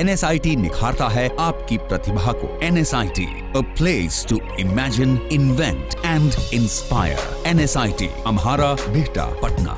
NSIT निखारता है आपकी प्रतिभा को। NSIT, a place to imagine, invent and inspire. NSIT, अम्हारा, Bihta, Patna.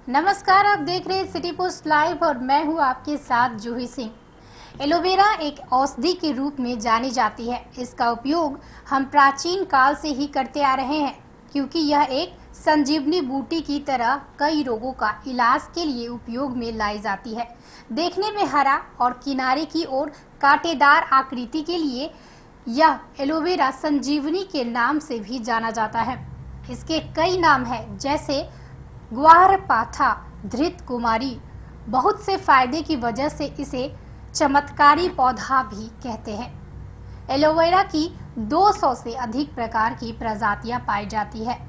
नमस्कार, आप देख रहे हैं सिटी पोस्ट लाइव और मैं हूं आपके साथ जूही सिंह। एलोवेरा एक औषधि के रूप में जानी जाती है। इसका उपयोग हम प्राचीन काल से ही करते आ रहे हैं, क्योंकि यह एक संजीवनी बूटी की तरह कई रोगों का इलाज के लिए उपयोग में लाई जाती है। देखने में हरा और किनारे की ओर कांटेदार आकृति के लिए यह एलोवेरा संजीवनी के नाम से भी जाना जाता है। इसके कई नाम हैं, जैसे ग्वारपाठा, धृत कुमारी। बहुत से फायदे की वजह से इसे चमत्कारी पौधा भी कहते हैं। एलोवेरा की 200 से अधिक प्रकार की प्रजातियां पाई जाती है।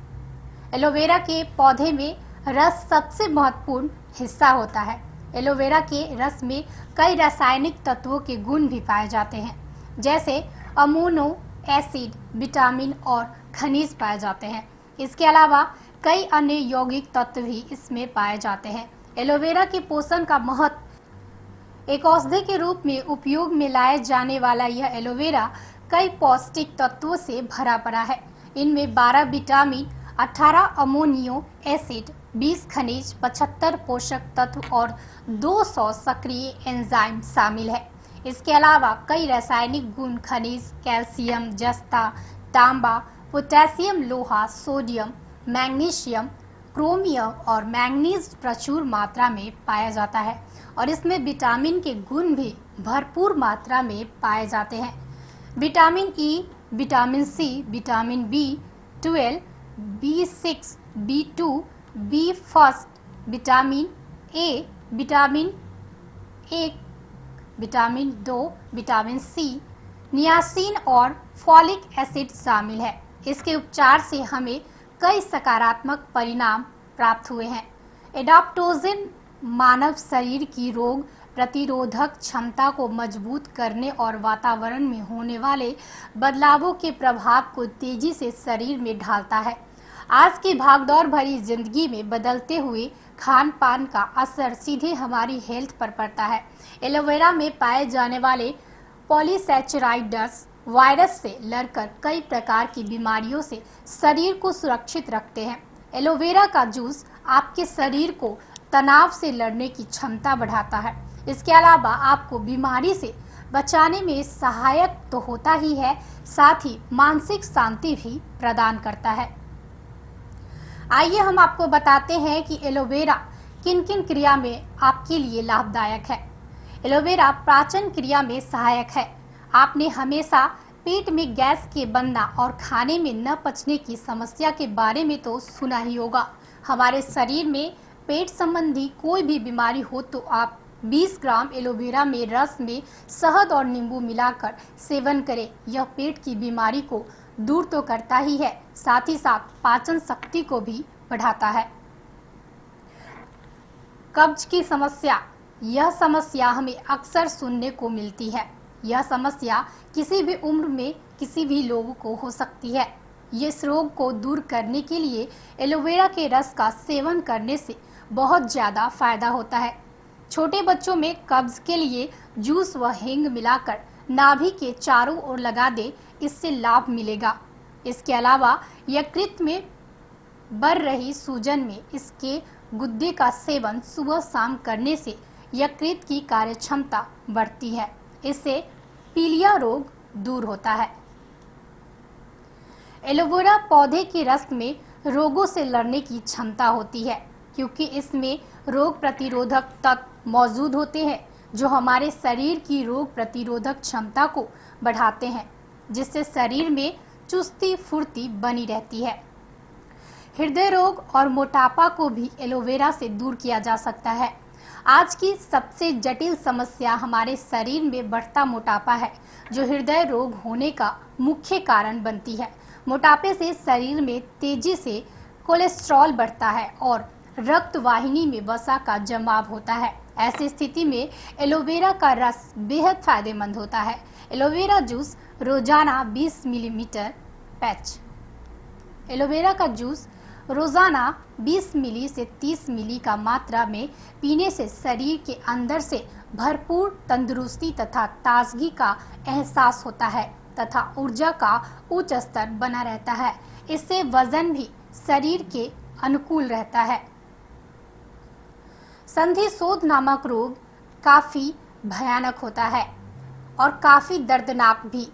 एलोवेरा के पौधे में रस सबसे महत्वपूर्ण हिस्सा होता है। एलोवेरा के रस में कई रासायनिक तत्वों के गुण भी पाए जाते हैं, जैसे अमीनो एसिड, विटामिन और खनिज पाए जाते हैं। इसके अलावा कई अन्य यौगिक तत्व भी इसमें पाए जाते हैं। एलोवेरा के पोषण का महत्व। एक औषधि के रूप में उपयोग में लाए जाने वाला यह एलोवेरा कई पौष्टिक तत्वों से भरा पड़ा है। इनमें 12 विटामिन, 18 अमोनियो एसिड, 20 खनिज, 75 पोषक तत्व और 200 सक्रिय एंजाइम शामिल है। इसके अलावा कई रासायनिक गुण खनिज, कैल्शियम, जस्ता, तांबा, पोटेशियम, लोहा, सोडियम, मैग्नीशियम, क्रोमियम और मैंगनीज प्रचुर मात्रा में पाया जाता है और इसमें विटामिन के गुण भी भरपूर मात्रा में पाए जाते हैं। Vitamin E, vitamin C, vitamin B12, B6, B2, B1, vitamin A, vitamin 1, vitamin 2, vitamin C, niacin और फॉलिक एसिड शामिल है। इसके उपचार से हमें कई सकारात्मक परिणाम प्राप्त हुए हैं। एडाप्टोजिन मानव शरीर की रोग प्रतिरोधक क्षमता को मजबूत करने और वातावरण में होने वाले बदलावों के प्रभाव को तेजी से शरीर में ढालता है। आज की भागदौड़ भरी जिंदगी में बदलते हुए खान पान का असर सीधे हमारी हेल्थ पर पड़ता है। एलोवेरा में पाए जाने वाले पॉलीसैचराइड्स वायरस से लड़कर कई प्रकार की बीमारियों से शरीर को सुरक्षित रखते हैं। एलोवेरा का जूस आपके शरीर को तनाव से लड़ने की क्षमता बढ़ाता है। इसके अलावा आपको बीमारी से बचाने में सहायक तो होता ही है, साथ ही मानसिक शांति भी प्रदान करता है। आइए हम आपको बताते हैं कि एलोवेरा किन किन क्रिया में आपके लिए लाभदायक है। एलोवेरा पाचन क्रिया में सहायक है। आपने हमेशा पेट में गैस के बनना और खाने में न पचने की समस्या के बारे में तो सुना ही होगा। हमारे शरीर में पेट संबंधी कोई भी बीमारी हो तो आप 20 ग्राम एलोवेरा में रस में शहद और नींबू मिलाकर सेवन करें। यह पेट की बीमारी को दूर तो करता ही है, साथ ही साथ पाचन शक्ति को भी बढ़ाता है। कब्ज की समस्या, यह समस्या हमें अक्सर सुनने को मिलती है। यह समस्या किसी भी उम्र में किसी भी लोगों को हो सकती है। इस रोग को दूर करने के लिए एलोवेरा के रस का सेवन करने से बहुत ज़्यादा फायदा होता है। छोटे बच्चों में कब्ज के लिए जूस व हींग मिलाकर नाभि के चारों ओर लगा दे, इससे लाभ मिलेगा। इसके अलावा यकृत में बढ़ रही सूजन में इसके गुद्दे का सेवन सुबह शाम करने से यकृत की कार्यक्षमता बढ़ती है। इससे पीलिया रोग दूर होता है। एलोवेरा पौधे के रस में रोगों से लड़ने की क्षमता होती है, क्योंकि इसमें रोग प्रतिरोधक तत्व मौजूद होते हैं जो हमारे शरीर की रोग प्रतिरोधक क्षमता को बढ़ाते हैं, जिससे शरीर में चुस्ती फुर्ती बनी रहती है। हृदय रोग और मोटापा को भी एलोवेरा से दूर किया जा सकता है। आज की सबसे जटिल समस्या हमारे शरीर में बढ़ता मोटापा है, जो हृदय रोग होने का मुख्य कारण बनती है। मोटापे से शरीर में तेजी से कोलेस्ट्रॉल बढ़ता है और रक्त वाहिनी में वसा का जमाव होता है। ऐसी स्थिति में एलोवेरा का रस बेहद फायदेमंद होता है। एलोवेरा जूस रोजाना 20 मिलीलीटर पैच। एलोवेरा का जूस रोजाना 20 मिली से 30 मिली का मात्रा में पीने से शरीर के अंदर से भरपूर तंदुरुस्ती तथा ताजगी का एहसास होता है तथा ऊर्जा का उच्च स्तर बना रहता है। इससे वजन भी शरीर के अनुकूल रहता है। संधि शोथ नामक रोग काफी भयानक होता है और काफी दर्दनाक भी।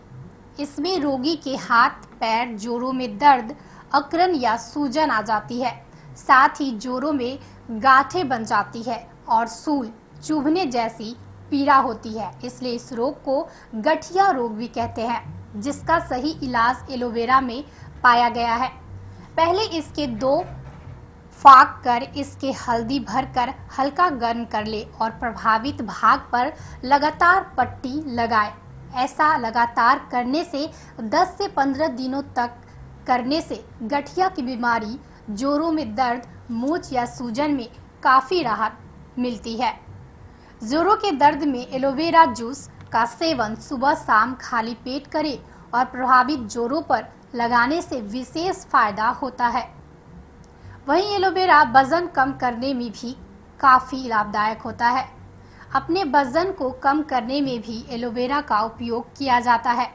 इसमें रोगी के हाथ, पैर, जोड़ों में दर्द, अकड़न या सूजन आ जाती है। साथ ही जोड़ों में गांठें बन जाती है और सूल चुभने जैसी पीड़ा होती है। इसलिए इस रोग को गठिया रोग भी कहते हैं, जिसका सही इलाज एलोवेरा में पाया गया है। पहले इसके 2 फाक कर इसके हल्दी भरकर हल्का गर्म कर ले और प्रभावित भाग पर लगातार पट्टी लगाए। ऐसा लगातार करने से 10 से 15 दिनों तक करने से गठिया की बीमारी, जोड़ों में दर्द, मूंछ या सूजन में काफी राहत मिलती है। जोड़ों के दर्द में एलोवेरा जूस का सेवन सुबह शाम खाली पेट करें और प्रभावित जोड़ों पर लगाने से विशेष फायदा होता है। वहीं एलोवेरा वजन कम करने में भी काफी लाभदायक होता है। अपने वजन को कम करने में भी एलोवेरा का उपयोग किया जाता है।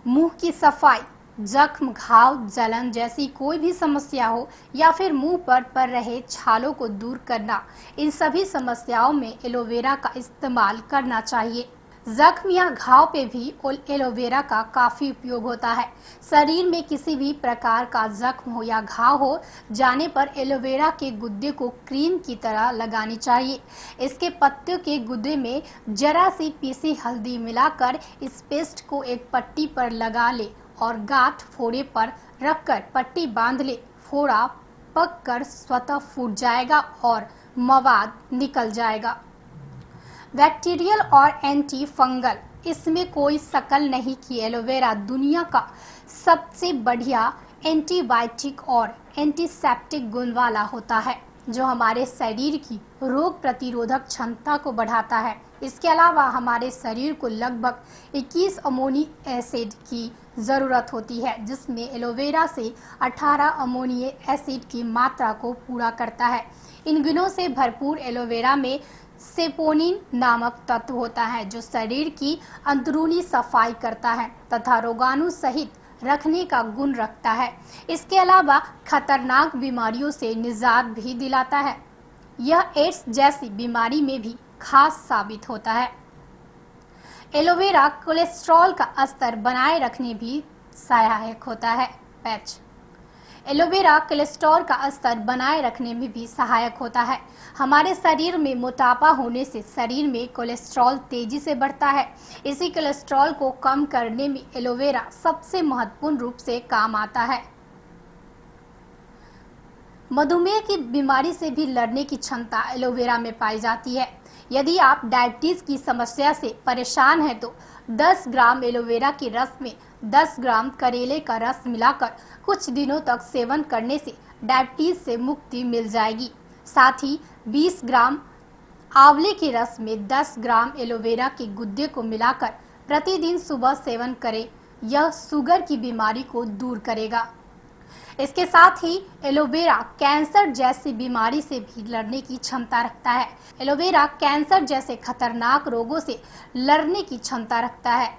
मुंह की सफाई, जख्म, घाव, जलन जैसी कोई भी समस्या हो या फिर मुंह पर पड़ रहे छालों को दूर करना, इन सभी समस्याओं में एलोवेरा का इस्तेमाल करना चाहिए। जख्म या घाव पे भी एलोवेरा का काफी उपयोग होता है। शरीर में किसी भी प्रकार का जख्म हो या घाव हो जाने पर एलोवेरा के गुद्दे को क्रीम की तरह लगानी चाहिए। इसके पत्तियों के गुद्दे में जरा सी पीसी हल्दी मिलाकर इस पेस्ट को एक पट्टी पर लगा ले और गांठ फोड़े पर रखकर पट्टी बांध ले। फोड़ा पककर स्वतः फूट जाएगा और मवाद निकल जाएगा। बैक्टीरियल और एंटी फंगल, इसमें कोई शकल नहीं कि एलोवेरा दुनिया का सबसे बढ़िया एंटीबायोटिक और एंटीसेप्टिक गुण वाला होता है, जो हमारे शरीर की रोग प्रतिरोधक क्षमता को बढ़ाता है। इसके अलावा हमारे शरीर को लगभग 21 अमोनी एसिड की ज़रूरत होती है, जिसमें एलोवेरा से 18 अमोनी एसिड की मात्रा को पूरा करता है। इन गुणों से भरपूर एलोवेरा में सेपोनिन नामक तत्व होता है, जो शरीर की अंदरूनी सफाई करता है तथा रोगाणु सहित रखने का गुण रखता है। इसके अलावा खतरनाक बीमारियों से निजात भी दिलाता है। यह एड्स जैसी बीमारी में भी खास साबित होता है। एलोवेरा कोलेस्ट्रॉल का स्तर बनाए रखने भी सहायक होता है। पैच एलोवेरा कोलेस्ट्रॉल का स्तर बनाए रखने में भी सहायक होता है। हमारे शरीर में मोटापा होने से शरीर में कोलेस्ट्रॉल तेजी से बढ़ता है। इसी कोलेस्ट्रॉल को कम करने में एलोवेरा सबसे महत्वपूर्ण रूप से काम आता है। मधुमेह की बीमारी से भी लड़ने की क्षमता एलोवेरा में पाई जाती है। यदि आप डायबिटीज की समस्या से परेशान हैं तो 10 ग्राम एलोवेरा के रस में 10 ग्राम करेले का रस मिलाकर कुछ दिनों तक सेवन करने से डायबिटीज से मुक्ति मिल जाएगी। साथ ही 20 ग्राम आंवले के रस में 10 ग्राम एलोवेरा के गुद्दे को मिलाकर प्रतिदिन सुबह सेवन करें। यह शुगर की बीमारी को दूर करेगा। इसके साथ ही एलोवेरा कैंसर जैसी बीमारी से भी लड़ने की क्षमता रखता है। एलोवेरा कैंसर जैसे खतरनाक रोगों से लड़ने की क्षमता रखता है।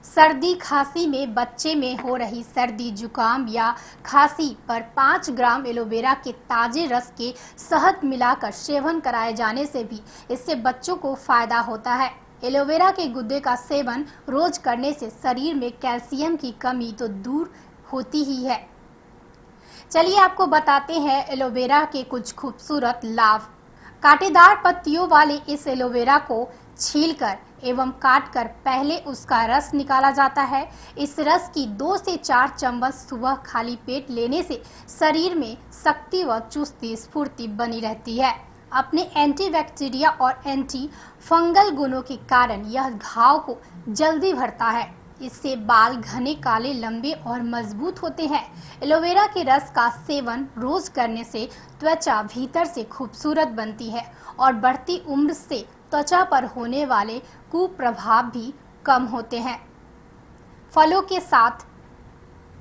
सर्दी खांसी में बच्चे में हो रही सर्दी जुकाम या खांसी पर 5 ग्राम एलोवेरा के ताजे रस के शहद मिलाकर सेवन कराए जाने से भी इससे बच्चों को फायदा होता है। एलोवेरा के गुद्दे का सेवन रोज करने से शरीर में कैल्शियम की कमी तो दूर होती ही है। चलिए आपको बताते हैं एलोवेरा के कुछ खूबसूरत लाभ। कांटेदार पत्तियों वाले इस एलोवेरा को छीलकर एवं काटकर पहले उसका रस निकाला जाता है। इस रस की 2 से 4 चम्मच सुबह खाली पेट लेने से शरीर में शक्ति व चुस्ती स्फूर्ति बनी रहती है। अपने एंटीबैक्टीरिया और एंटी फंगल गुणों के कारण यह घाव को जल्दी भरता है। इससे बाल घने, काले, लंबे और मजबूत होते हैं। एलोवेरा के रस का सेवन रोज करने से त्वचा भीतर से खूबसूरत बनती है और बढ़ती उम्र से त्वचा पर होने वाले कुप्रभाव भी कम होते हैं। फलों के साथ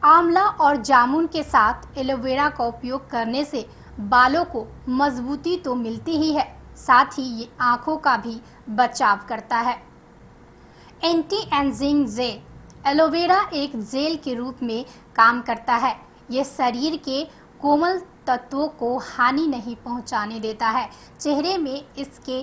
आंवला और जामुन के साथ एलोवेरा का उपयोग करने से बालों को मजबूती तो मिलती ही है, साथ ही ये आंखों का भी बचाव करता है। Anti ageing gel. एलोवेरा एक जेल के रूप में काम करता है। ये शरीर के कोमल तत्वों को हानि नहीं पहुंचाने देता है। चेहरे में इसके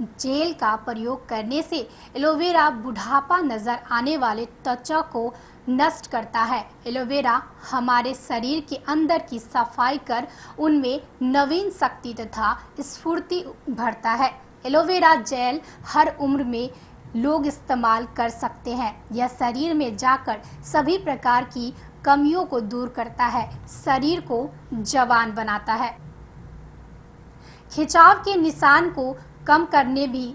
जेल का प्रयोग करने से एलोवेरा बुढ़ापा नजर आने वाले त्वचा को नष्ट करता है। एलोवेरा हमारे शरीर के अंदर की सफाई कर उनमें नवीन शक्ति तथा स्फूर्ति भरता है। एलोवेरा जेल हर उम्र में लोग इस्तेमाल कर सकते हैं। यह शरीर में जाकर सभी प्रकार की कमियों को दूर करता है, शरीर को जवान बनाता है। खिंचाव के निशान को कम करने भी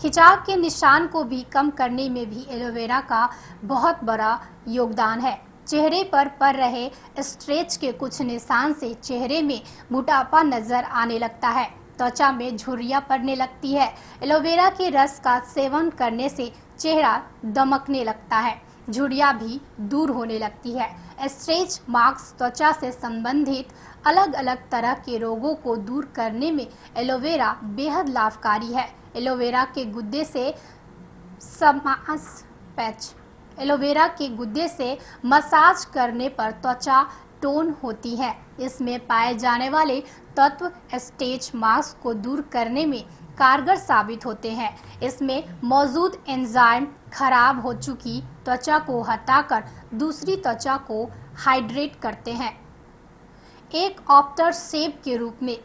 खिंचाव के निशान को भी कम करने में भी एलोवेरा का बहुत बड़ा योगदान है। चेहरे पर पड़ रहे स्ट्रेच के कुछ निशान से चेहरे में मोटापा नजर आने लगता है, त्वचा में झुर्रियां पड़ने लगती है। एलोवेरा के रस का सेवन करने से चेहरा दमकने लगता है, झुर्रियां भी दूर होने लगती है। स्ट्रेच मार्क्स त्वचा से संबंधित अलग अलग तरह के रोगों को दूर करने में एलोवेरा बेहद लाभकारी है। एलोवेरा के गुद्दे से मसाज करने पर त्वचा टोन होती है। इसमें पाए जाने वाले तत्व स्ट्रेच मार्क्स को दूर करने में कारगर साबित होते हैं। इसमें मौजूद एंजाइम खराब हो चुकी त्वचा को हटाकर दूसरी त्वचा को हाइड्रेट करते हैं। एक आफ्टर शेव के रूप में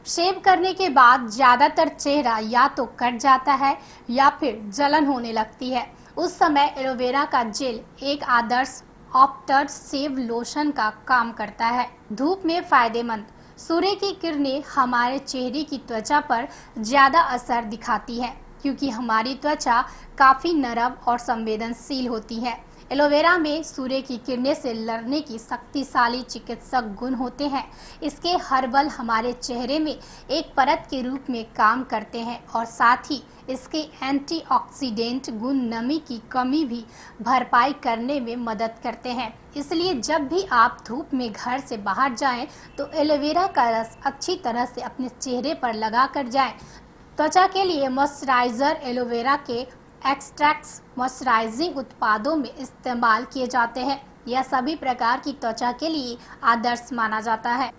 शेव करने के बाद ज्यादातर चेहरा या तो कट जाता है या फिर जलन होने लगती है। उस समय एलोवेरा का जेल एक आदर्श आफ्टर शेव लोशन का काम करता है। धूप में फायदेमंद। सूर्य की किरणें हमारे चेहरे की त्वचा पर ज्यादा असर दिखाती है, क्योंकि हमारी त्वचा काफी नरम और संवेदनशील होती है। एलोवेरा में सूर्य की किरणें से लड़ने की शक्तिशाली चिकित्सक गुण होते हैं। इसके हर्बल हमारे चेहरे में एक परत के रूप में काम करते हैं और साथ ही इसके एंटीऑक्सीडेंट गुण नमी की कमी भी भरपाई करने में मदद करते हैं। इसलिए जब भी आप धूप में घर से बाहर जाएं तो एलोवेरा का रस अच्छी तरह से अपने चेहरे पर लगा कर जाएं। त्वचा के लिए मॉइस्चराइजर एलोवेरा के एक्सट्रैक्ट्स मॉइस्चराइजिंग उत्पादों में इस्तेमाल किए जाते हैं। यह सभी प्रकार की त्वचा के लिए आदर्श माना जाता है।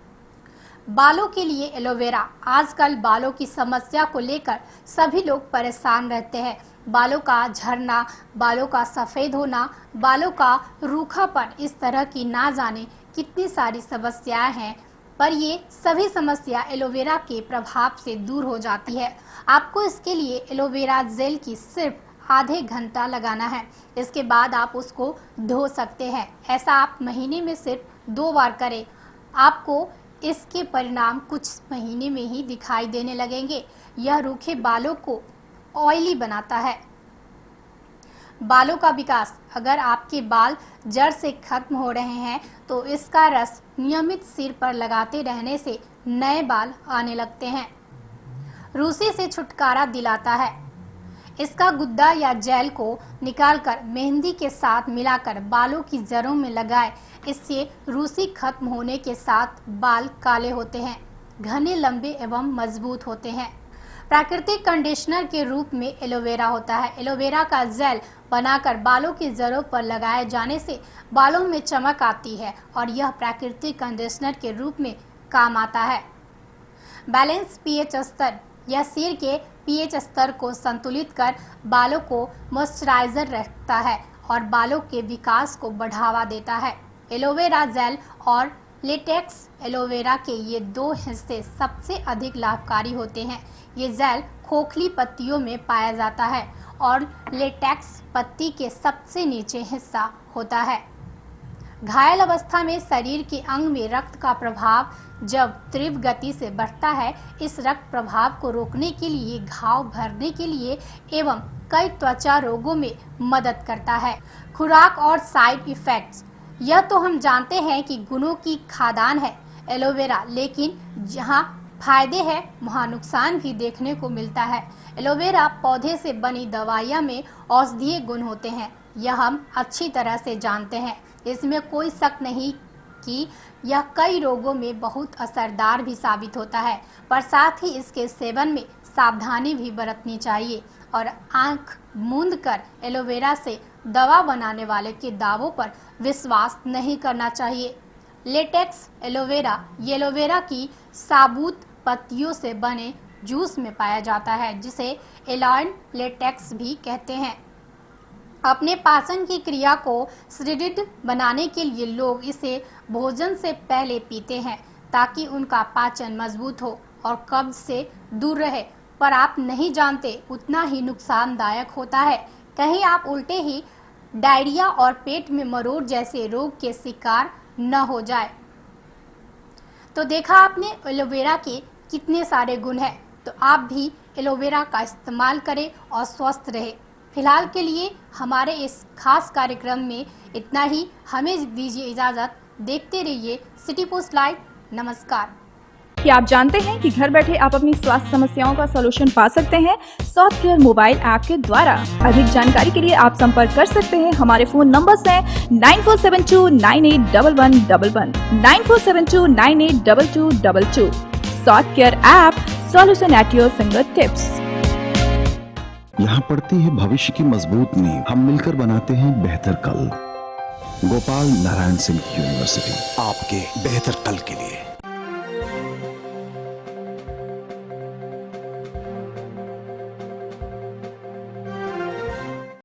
बालों के लिए एलोवेरा। आजकल बालों की समस्या को लेकर सभी लोग परेशान रहते हैं। बालों का झड़ना, बालों का सफ़ेद होना, बालों का रूखापन, इस तरह की ना जाने कितनी सारी समस्याएं हैं, पर ये सभी समस्या एलोवेरा के प्रभाव से दूर हो जाती है। आपको इसके लिए एलोवेरा जेल की सिर्फ आधे घंटा लगाना है। इसके बाद आप उसको धो सकते हैं। ऐसा आप महीने में सिर्फ 2 बार करें। आपको इसके परिणाम कुछ महीने में ही दिखाई देने लगेंगे। यह रूखे बालों को ऑयली बनाता है। बालों का विकास। अगर आपके बाल जड़ से खत्म हो रहे हैं तो इसका रस नियमित सिर पर लगाते रहने से नए बाल आने लगते हैं। रूसी से छुटकारा दिलाता है। इसका गुद्दा या जेल को निकालकर मेहंदी के साथ मिलाकर बालों की जड़ों में लगाएं। इससे रूसी खत्म होने के साथ बाल काले होते हैं, घने, लंबे एवं मजबूत होते हैं। प्राकृतिक कंडीशनर के रूप में एलोवेरा होता है। एलोवेरा का जेल बनाकर बालों की जड़ों पर लगाए जाने से बालों में चमक आती है और यह प्राकृतिक कंडीशनर के रूप में काम आता है। बैलेंस पीएच स्तर। यह सिर के पीएच स्तर को संतुलित कर बालों को मॉइस्चराइजर रखता है और बालों के विकास को बढ़ावा देता है। एलोवेरा जेल और लेटेक्स। एलोवेरा के ये 2 हिस्से सबसे अधिक लाभकारी होते हैं। ये जेल खोखली पत्तियों में पाया जाता है और लेटेक्स पत्ती के सबसे नीचे हिस्सा होता है। घायल अवस्था में शरीर के अंग में रक्त का प्रभाव जब तीव्र गति से बढ़ता है, इस रक्त प्रभाव को रोकने के लिए, घाव भरने के लिए एवं कई त्वचा रोगों में मदद करता है। खुराक और साइड इफेक्ट्स। यह तो हम जानते हैं कि गुणों की खादान है एलोवेरा, लेकिन जहाँ फायदे हैं वहाँ नुकसान भी देखने को मिलता है। एलोवेरा पौधे से बनी दवाइयाँ में औषधीय गुण होते हैं, यह हम अच्छी तरह से जानते हैं। इसमें कोई शक नहीं कि यह कई रोगों में बहुत असरदार भी साबित होता है, पर साथ ही इसके सेवन में सावधानी भी बरतनी चाहिए और आंख मूंद कर एलोवेरा से दवा बनाने वाले के दावों पर विश्वास नहीं करना चाहिए। लेटेक्स एलोवेरा ये एलोवेरा की साबुत पत्तियों से बने जूस में पाया जाता है, जिसे एलॉइन लेटेक्स भी कहते हैं। अपने पाचन की क्रिया को सुदृढ़ बनाने के लिए लोग इसे भोजन से पहले पीते हैं ताकि उनका पाचन मजबूत हो और कब्ज से दूर रहे, पर आप नहीं जानते उतना ही नुकसानदायक होता है। कहीं आप उल्टे ही डायरिया और पेट में मरोड़ जैसे रोग के शिकार न हो जाए। तो देखा आपने एलोवेरा के कितने सारे गुण हैं, तो आप भी एलोवेरा का इस्तेमाल करें और स्वस्थ रहें। फिलहाल के लिए हमारे इस खास कार्यक्रम में इतना ही। हमें दीजिए इजाज़त। देखते रहिए सिटी पोस्ट लाइव। नमस्कार। क्या आप जानते हैं कि घर बैठे आप अपनी स्वास्थ्य समस्याओं का सलूशन पा सकते हैं सॉफ्टकेयर मोबाइल ऐप के द्वारा। अधिक जानकारी के लिए आप संपर्क कर सकते हैं। हमारे फोन नंबर्स हैं 9472981111, 9472982222। Softcare app, solution at your finger tips. यहाँ पड़ती है भविष्य की मजबूत नींव। हम मिलकर बनाते हैं बेहतर कल। गोपाल नारायण सिंह यूनिवर्सिटी, आपके बेहतर कल के लिए।